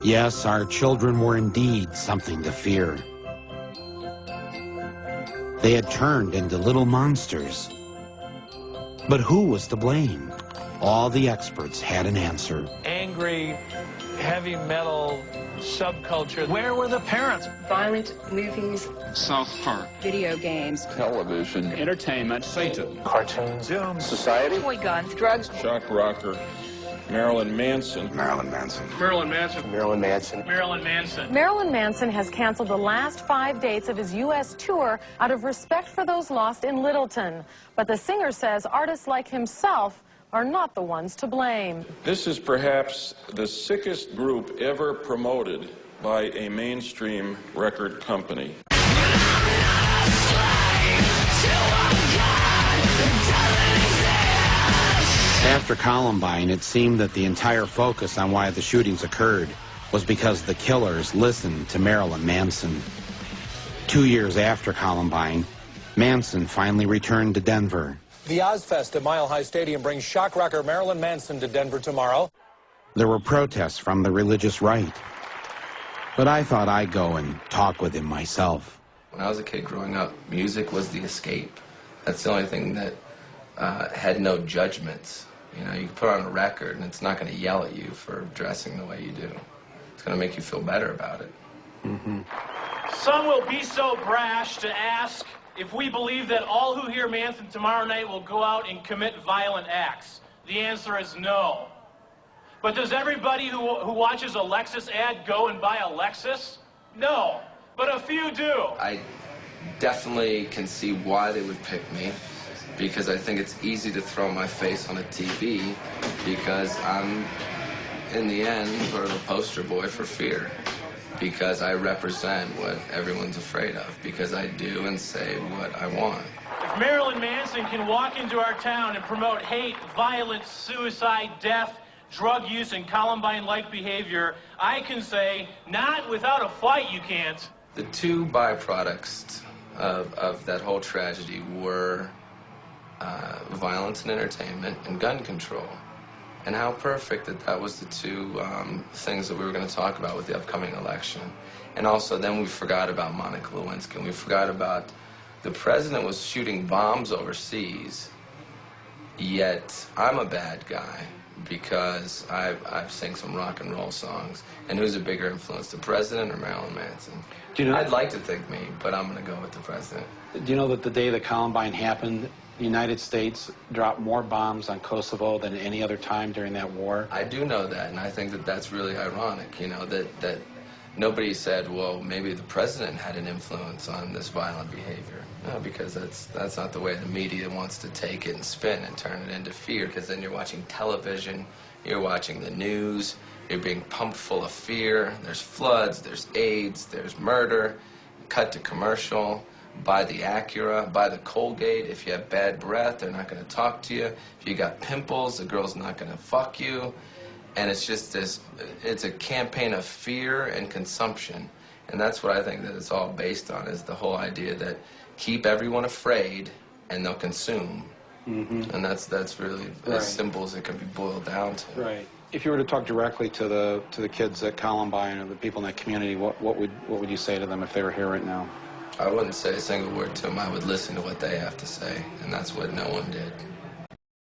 Yes, our children were indeed something to fear. They had turned into little monsters. But who was to blame? All the experts had an answer. Angry, heavy metal subculture. Where were the parents? Violent movies. South Park. Video games. Television. Entertainment. Satan. Cartoons. Zoom. Society. Toy guns. Drugs. Shock rocker. Marilyn Manson. Marilyn Manson. Marilyn Manson. Marilyn Manson. Marilyn Manson. Marilyn Manson has canceled the last 5 dates of his U.S. tour out of respect for those lost in Littleton. But the singer says artists like himself are not the ones to blame. This is perhaps the sickest group ever promoted by a mainstream record company. After Columbine, it seemed that the entire focus on why the shootings occurred was because the killers listened to Marilyn Manson. 2 years after Columbine, Manson finally returned to Denver. The Ozfest at Mile High Stadium brings shock rocker Marilyn Manson to Denver tomorrow. There were protests from the religious right. But I thought I'd go and talk with him myself. When I was a kid growing up, music was the escape. That's the only thing that had no judgments. You know, you can put on a record and it's not going to yell at you for dressing the way you do. It's going to make you feel better about it. Some will be so brash to ask if we believe that all who hear Manson tomorrow night will go out and commit violent acts. The answer is no. But does everybody who watches a Lexus ad go and buy a Lexus? No, but a few do. I definitely can see why they would pick me, because I think it's easy to throw my face on a TV, because I'm, in the end, sort of a poster boy for fear. Because I represent what everyone's afraid of, because I do and say what I want. If Marilyn Manson can walk into our town and promote hate, violence, suicide, death, drug use, and Columbine-like behavior, I can say, not without a fight you can't. The two byproducts of that whole tragedy were violence and entertainment and gun control. And how perfect that was the two things that we were going to talk about with the upcoming election. And also then we forgot about Monica Lewinsky, and we forgot about the president was shooting bombs overseas, yet I'm a bad guy because I've sang some rock and roll songs. And who's a bigger influence, the president or Marilyn Manson? Do you know, I'd like to think me, but I'm going to go with the president. Do you know that the day that Columbine happened, the United States dropped more bombs on Kosovo than any other time during that war? I do know that, and I think that that's really ironic, you know, that nobody said, well, maybe the president had an influence on this violent behavior. No, because that's not the way the media wants to take it and spin and turn it into fear, because then you're watching television, you're watching the news, you're being pumped full of fear. There's floods, there's AIDS, there's murder, cut to commercial. Buy the Acura, buy the Colgate. If you have bad breath, they're not going to talk to you. If you got pimples, the girl's not going to fuck you. And it's just this, it's a campaign of fear and consumption. And that's what I think that it's all based on, is the whole idea that keep everyone afraid and they'll consume. And that's really as simple as it can be boiled down to. Right. If you were to talk directly to the kids at Columbine or the people in that community, what would you say to them if they were here right now? I wouldn't say a single word to them. I would listen to what they have to say, and that's what no one did.